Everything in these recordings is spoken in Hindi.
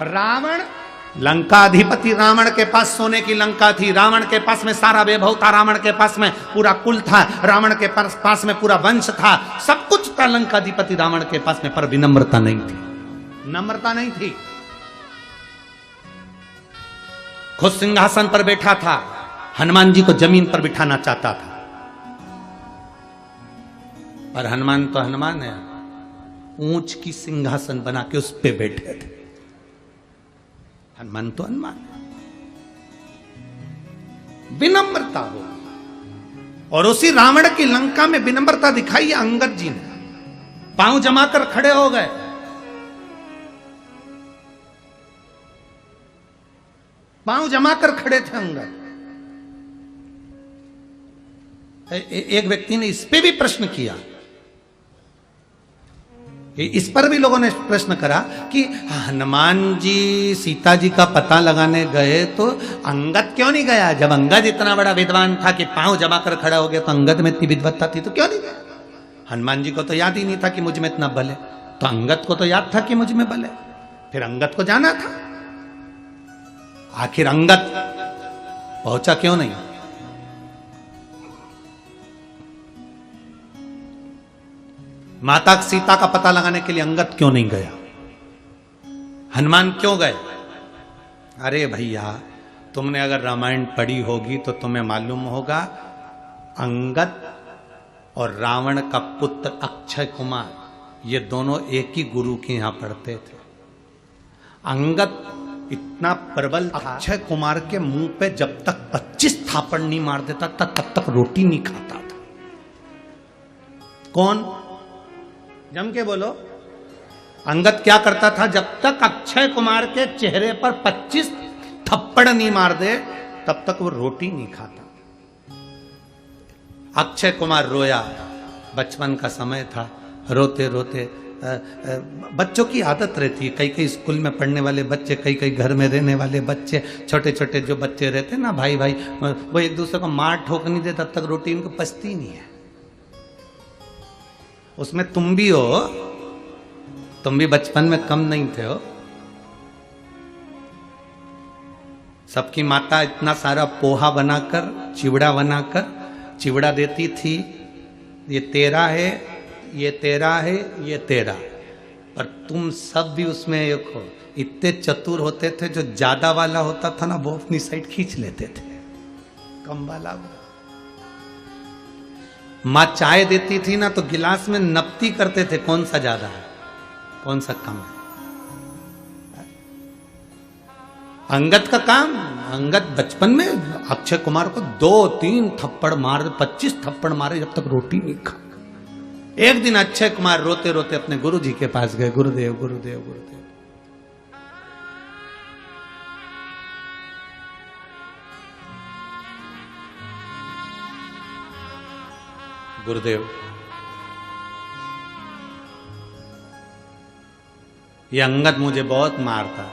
रावण, लंकाधिपति रावण के पास सोने की लंका थी, रावण के पास में सारा वैभव था, रावण के पास में पूरा कुल था, रावण के पास में पूरा वंश था, सब कुछ था लंकाधिपति रावण के पास में, पर विनम्रता नहीं थी, नम्रता नहीं थी। खुद सिंहासन पर बैठा था, हनुमान जी को जमीन पर बिठाना चाहता था, पर हनुमान तो हनुमान है, ऊंच की सिंहासन बना के उस पे बैठे थे। हनुमान तो हनुमान है, विनम्रता हो। और उसी रावण की लंका में विनम्रता दिखाई अंगद जी ने, पांव जमाकर खड़े हो गए। पांव जमाकर खड़े थे अंगद। एक व्यक्ति ने इस पे भी प्रश्न किया, इस पर भी लोगों ने प्रश्न करा कि हनुमान जी सीता जी का पता लगाने गए तो अंगद क्यों नहीं गया? जब अंगद इतना बड़ा विद्वान था कि पांव जमा कर खड़ा हो गया, तो अंगद में इतनी विद्वत्ता थी तो क्यों नहीं गया? हनुमान जी को तो याद ही नहीं था कि मुझ में इतना बल है, तो अंगद को तो याद था कि मुझ में बल है, फिर अंगद को जाना था। आखिर अंगद पहुंचा क्यों नहीं? माता सीता का पता लगाने के लिए अंगद क्यों नहीं गया? हनुमान क्यों गए? अरे भैया, तुमने अगर रामायण पढ़ी होगी तो तुम्हें मालूम होगा, अंगद और रावण का पुत्र अक्षय कुमार, ये दोनों एक ही गुरु के यहां पढ़ते थे। अंगद इतना प्रबल था, अक्षय कुमार के मुंह पे जब तक 25 थापड़ नहीं मार देता तब तक रोटी नहीं खाता था। कौन? जम के बोलो। अंगद क्या करता था? जब तक अक्षय कुमार के चेहरे पर 25 थप्पड़ नहीं मार दे तब तक वो रोटी नहीं खाता। अक्षय कुमार रोया, बचपन का समय था, रोते रोते, बच्चों की आदत रहती है, कई कई स्कूल में पढ़ने वाले बच्चे, कई कई घर में रहने वाले बच्चे, छोटे छोटे जो बच्चे रहते हैं ना, भाई भाई, वो एक दूसरे को मार ठोक नहीं दे तब तक रोटी उनको पचती नहीं है। उसमें तुम भी हो, तुम भी बचपन में कम नहीं थे हो। सबकी माता इतना सारा पोहा बनाकर, चिवड़ा बनाकर, चिवड़ा देती थी, ये तेरा है, ये तेरा है, ये तेरा। और तुम सब भी उसमें एक हो। इतने चतुर होते थे, जो ज्यादा वाला होता था ना वो अपनी साइड खींच लेते थे, कम वाला। माँ चाय देती थी ना तो गिलास में नपती करते थे, कौन सा ज्यादा है, कौन सा कम है। अंगद का काम, अंगद बचपन में अक्षय कुमार को 2-3 थप्पड़ मार, 25 थप्पड़ मारे जब तक रोटी नहीं खा। एक दिन अक्षय कुमार रोते रोते अपने गुरु जी के पास गए, गुरुदेव गुरुदेव गुरुदेव, गुरुदेव, ये अंगद मुझे बहुत मारता,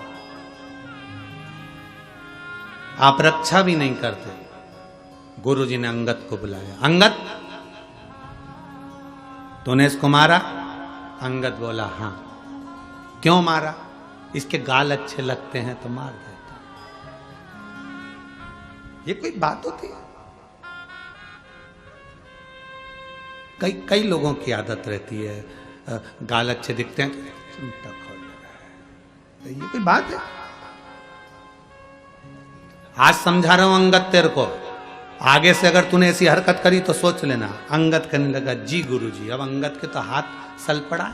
आप रक्षा भी नहीं करते। गुरुजी ने अंगद को बुलाया, अंगद तूने इसको मारा? अंगद बोला हां। क्यों मारा? इसके गाल अच्छे लगते हैं तो मार देता। ये कोई बात होती है? कई लोगों की आदत रहती है, गाल अच्छे दिखते हैं तो ये कोई बात है? आज समझा रहा हूं अंगद तेरे को, आगे से अगर तूने ऐसी हरकत करी तो सोच लेना। अंगद करने लगा जी गुरुजी। अब अंगद के तो हाथ सल पड़ा।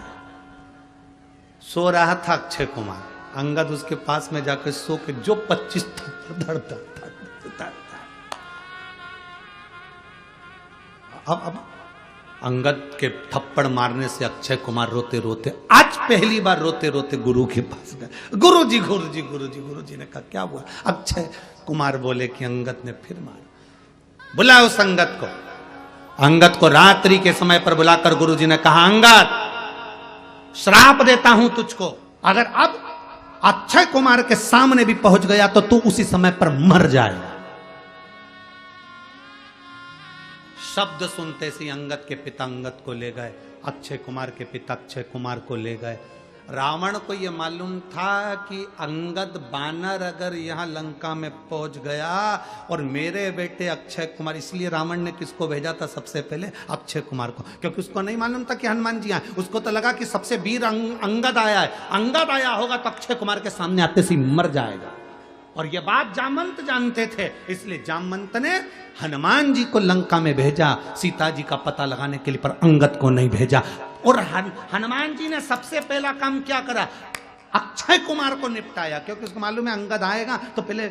सो रहा था अक्षय कुमार, अंगद उसके पास में जाकर सो के जो 25 थप्पड़ धरता था। अब अंगद के थप्पड़ मारने से अक्षय कुमार रोते रोते, आज पहली बार रोते रोते गुरु के पास गए। गुरुजी गुरुजी गुरुजी। गुरुजी ने कहा क्या हुआ? अक्षय कुमार बोले कि अंगद ने फिर मारा। बुलाओ उस अंगद को। अंगद को रात्रि के समय पर बुलाकर गुरुजी ने कहा, अंगद श्राप देता हूं तुझको, अगर अब अक्षय कुमार के सामने भी पहुंच गया तो तू उसी समय पर मर जाएगा। शब्द सुनते से अंगद के पिता अंगद को ले गए, अक्षय कुमार के पिता अक्षय कुमार को ले गए। रावण को यह मालूम था कि अंगद बानर अगर यहां लंका में पहुंच गया और मेरे बेटे अक्षय कुमार, इसलिए रावण ने किसको भेजा था सबसे पहले? अक्षय कुमार को, क्योंकि उसको नहीं मालूम था कि हनुमान जी आए। उसको तो लगा कि सबसे वीर अंगद आया है, अंगद आया होगा तो अक्षय कुमार के सामने आते से मर जाएगा। और यह बात जामवंत जानते थे, इसलिए जामवंत ने हनुमान जी को लंका में भेजा सीता जी का पता लगाने के लिए, पर अंगद को नहीं भेजा। और हनुमान जी ने सबसे पहला काम क्या करा? अक्षय कुमार को निपटाया, क्योंकि उसको मालूम है अंगद आएगा तो पहले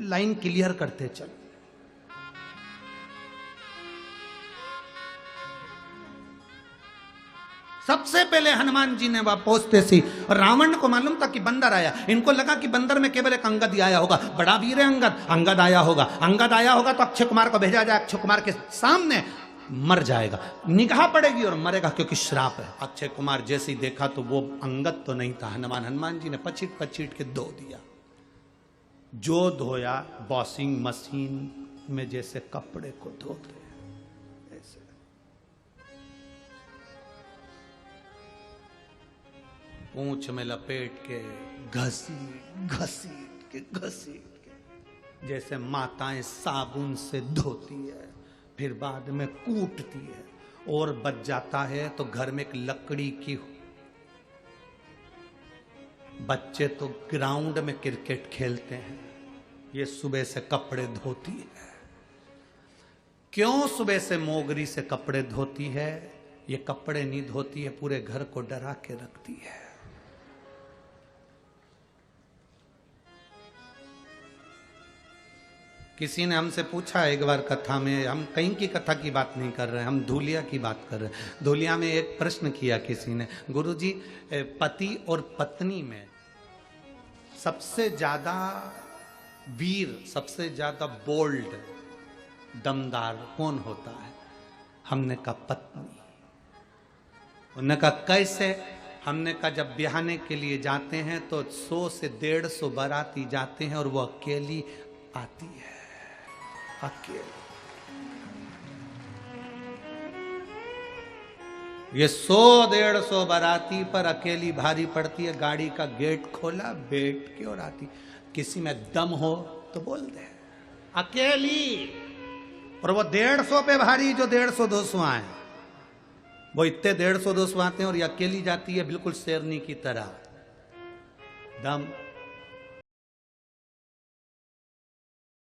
लाइन क्लियर करते चल। सबसे पहले हनुमान जी ने वहां पहुंचते सी, और रावण को मालूम था कि बंदर आया। इनको लगा कि बंदर में केवल एक अंगद ही आया होगा, बड़ा वीर है अंगद, अंगद आया होगा, अंगद आया होगा तो अक्षय कुमार को भेजा जाए, अक्षय कुमार के सामने मर जाएगा, निगाह पड़ेगी और मरेगा, क्योंकि श्राप है। अक्षय कुमार जैसे ही देखा तो वो अंगद तो नहीं था, हनुमान जी ने पचीट पचीट के धो दिया। जो धोया वॉशिंग मशीन में जैसे कपड़े को धोते ऐसे। पूंछ में लपेट के घसीट घसीट के जैसे माताएं साबुन से धोती है, फिर बाद में कूटती है, और बच जाता है तो घर में एक लकड़ी की, बच्चे तो ग्राउंड में क्रिकेट खेलते हैं, ये सुबह से कपड़े धोती है। क्यों सुबह से मोगरी से कपड़े धोती है? ये कपड़े नहीं धोती है, पूरे घर को डरा के रखती है। किसी ने हमसे पूछा एक बार कथा में, हम कहीं की कथा की बात नहीं कर रहे हैं, हम धूलिया की बात कर रहे हैं। धूलिया में एक प्रश्न किया किसी ने, गुरुजी पति और पत्नी में सबसे ज्यादा वीर, सबसे ज्यादा बोल्ड, दमदार कौन होता है? हमने कहा पत्नी। उन्होंने कहा कैसे? हमने कहा जब ब्याहने के लिए जाते हैं तो 100 से 150 बाराती जाते हैं और वो अकेली आती है, अकेले। ये 100-150 बाराती पर अकेली भारी पड़ती है। गाड़ी का गेट खोला, बैठ के और आती। किसी में दम हो तो बोल दे, अकेली। और वो 150 पे भारी, जो 150-200 आए, वो इतने 150-200 आते हैं और ये अकेली जाती है बिल्कुल शेरनी की तरह। दम